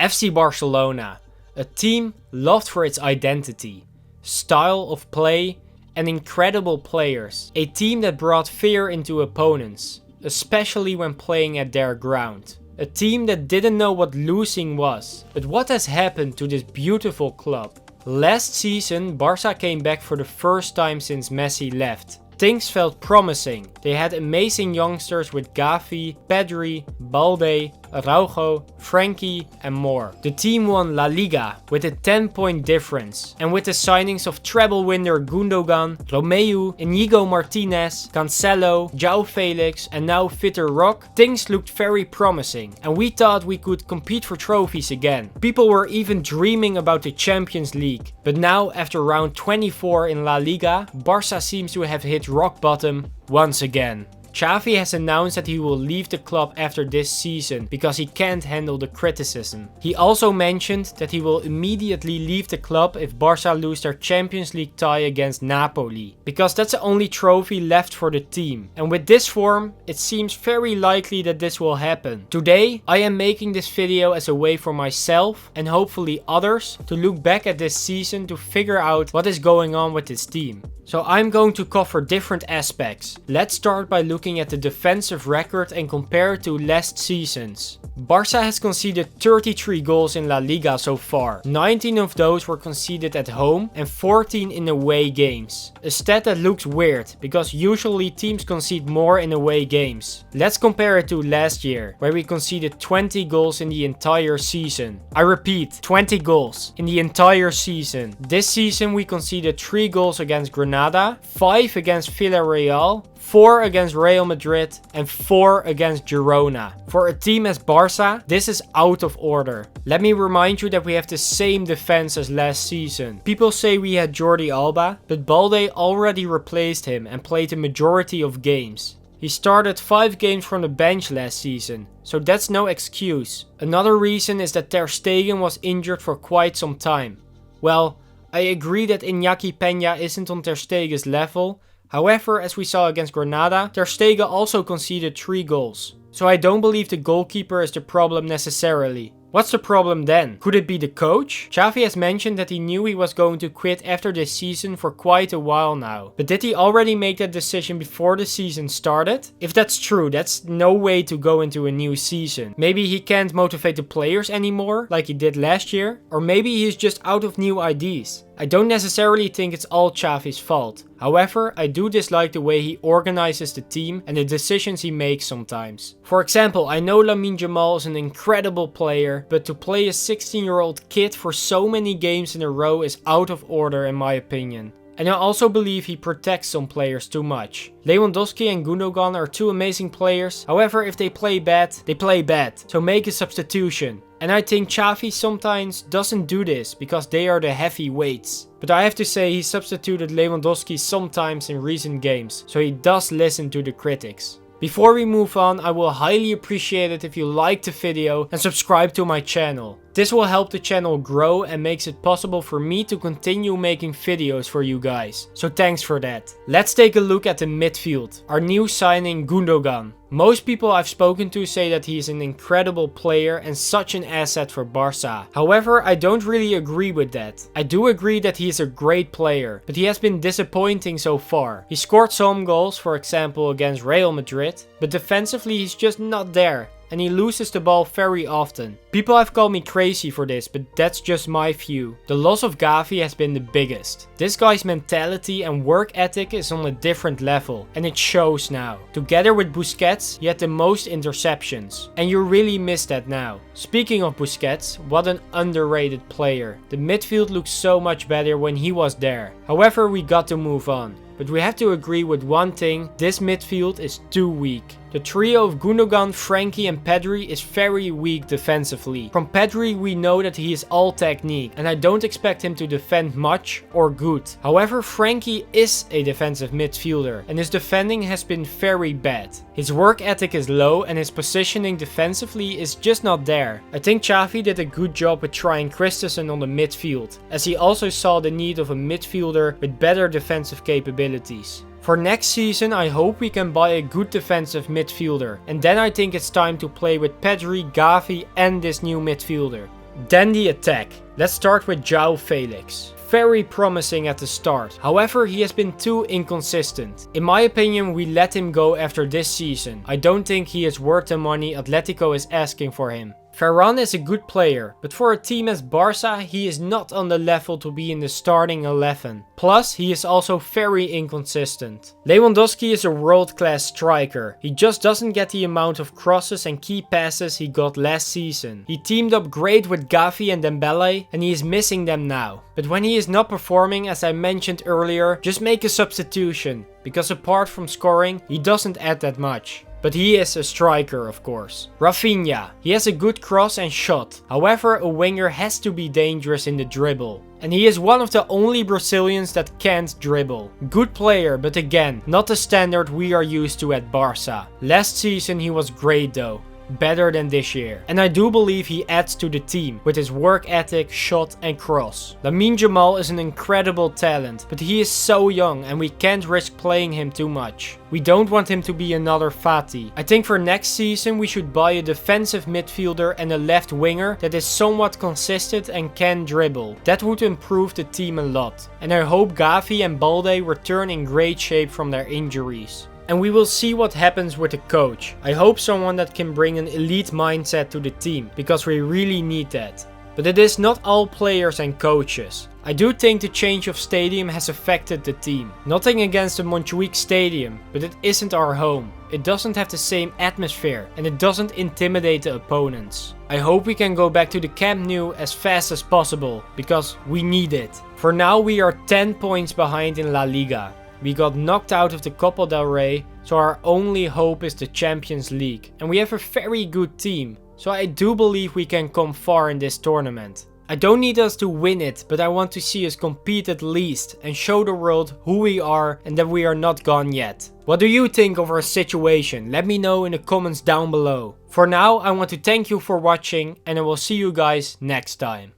FC Barcelona, a team loved for its identity, style of play and incredible players. A team that brought fear into opponents, especially when playing at their ground. A team that didn't know what losing was. But what has happened to this beautiful club? Last season, Barca came back for the first time since Messi left. Things felt promising. They had amazing youngsters with Gavi, Pedri, Balde, Araujo, Frankie and more. The team won LaLiga with a 10-point difference. And with the signings of treble winner Gundogan, Romeu, Inigo Martinez, Cancelo, João Felix and now Vitor Roque, things looked very promising. And we thought we could compete for trophies again. People were even dreaming about the Champions League. But now after round 24 in La Liga, Barca seems to have hit rock bottom once again. Xavi has announced that he will leave the club after this season because he can't handle the criticism. He also mentioned that he will immediately leave the club if Barca lose their Champions League tie against Napoli, because that's the only trophy left for the team. And with this form, it seems very likely that this will happen. Today, I am making this video as a way for myself and hopefully others to look back at this season to figure out what is going on with this team. So I'm going to cover different aspects. Let's start by looking at the defensive record and compare it to last season's. Barca has conceded 33 goals in La Liga so far. 19 of those were conceded at home and 14 in away games. A stat that looks weird because usually teams concede more in away games. Let's compare it to last year, where we conceded 20 goals in the entire season. I repeat, 20 goals in the entire season. This season we conceded 3 goals against Granada, 5 against Villarreal, 4 against Real Madrid and 4 against Girona. For a team as Barca, this is out of order. Let me remind you that we have the same defense as last season. People say we had Jordi Alba, but Balde already replaced him and played the majority of games. He started 5 games from the bench last season, so that's no excuse. Another reason is that Ter Stegen was injured for quite some time. Well, I agree that Iñaki Peña isn't on Ter Stegen's level. However, as we saw against Granada, Ter Stegen also conceded 3 goals. So I don't believe the goalkeeper is the problem necessarily. What's the problem then? Could it be the coach? Xavi has mentioned that he knew he was going to quit after this season for quite a while now. But did he already make that decision before the season started? If that's true, that's no way to go into a new season. Maybe he can't motivate the players anymore, like he did last year. Or maybe he's just out of new ideas. I don't necessarily think it's all Xavi's fault. However, I do dislike the way he organizes the team and the decisions he makes sometimes. For example, I know Lamine Yamal is an incredible player, but to play a 16-year-old kid for so many games in a row is out of order in my opinion. And I also believe he protects some players too much. Lewandowski and Gundogan are 2 amazing players. However, if they play bad, they play bad. So make a substitution. And I think Xavi sometimes doesn't do this because they are the heavyweights. But I have to say he substituted Lewandowski sometimes in recent games. So he does listen to the critics. Before we move on, I will highly appreciate it if you like the video and subscribe to my channel. This will help the channel grow and makes it possible for me to continue making videos for you guys. So thanks for that. Let's take a look at the midfield. Our new signing Gundogan. Most people I've spoken to say that he is an incredible player and such an asset for Barca. However, I don't really agree with that. I do agree that he is a great player, but he has been disappointing so far. He scored some goals, for example against Real Madrid, but defensively he's just not there. And he loses the ball very often. People have called me crazy for this, but that's just my view. The loss of Gavi has been the biggest. This guy's mentality and work ethic is on a different level, and it shows now. Together with Busquets, he had the most interceptions, and you really miss that now. Speaking of Busquets, what an underrated player. The midfield looks so much better when he was there. However, we got to move on. But we have to agree with one thing, this midfield is too weak. The trio of Gundogan, Frankie and Pedri is very weak defensively. From Pedri we know that he is all technique and I don't expect him to defend much or good. However, Frankie is a defensive midfielder and his defending has been very bad. His work ethic is low and his positioning defensively is just not there. I think Xavi did a good job with trying Christensen on the midfield, as he also saw the need of a midfielder with better defensive capabilities. For next season I hope we can buy a good defensive midfielder, and then I think it's time to play with Pedri, Gavi and this new midfielder. Then the attack. Let's start with João Felix. Very promising at the start. However, he has been too inconsistent. In my opinion, we let him go after this season. I don't think he is worth the money Atletico is asking for him. Ferran is a good player, but for a team as Barca, he is not on the level to be in the starting 11. Plus, he is also very inconsistent. Lewandowski is a world-class striker. He just doesn't get the amount of crosses and key passes he got last season. He teamed up great with Gavi and Dembele, and he is missing them now. But when he is not performing, as I mentioned earlier, just make a substitution, because apart from scoring, he doesn't add that much. But he is a striker, of course. Rafinha. He has a good cross and shot. However, a winger has to be dangerous in the dribble. And he is one of the only Brazilians that can't dribble. Good player, but again, not the standard we are used to at Barca. Last season he was great though. Better than this year. And I do believe he adds to the team with his work ethic, shot and cross. Lamine Yamal is an incredible talent, but he is so young and we can't risk playing him too much. We don't want him to be another Fati. I think for next season we should buy a defensive midfielder and a left winger that is somewhat consistent and can dribble. That would improve the team a lot. And I hope Gavi and Balde return in great shape from their injuries. And we will see what happens with the coach. I hope someone that can bring an elite mindset to the team, because we really need that. But it is not all players and coaches. I do think the change of stadium has affected the team. Nothing against the Montjuic stadium, but it isn't our home. It doesn't have the same atmosphere and it doesn't intimidate the opponents. I hope we can go back to the Camp Nou as fast as possible, because we need it. For now we are 10 points behind in LaLiga. We got knocked out of the Copa del Rey, so our only hope is the Champions League. And we have a very good team, so I do believe we can come far in this tournament. I don't need us to win it, but I want to see us compete at least and show the world who we are and that we are not gone yet. What do you think of our situation? Let me know in the comments down below. For now, I want to thank you for watching and I will see you guys next time.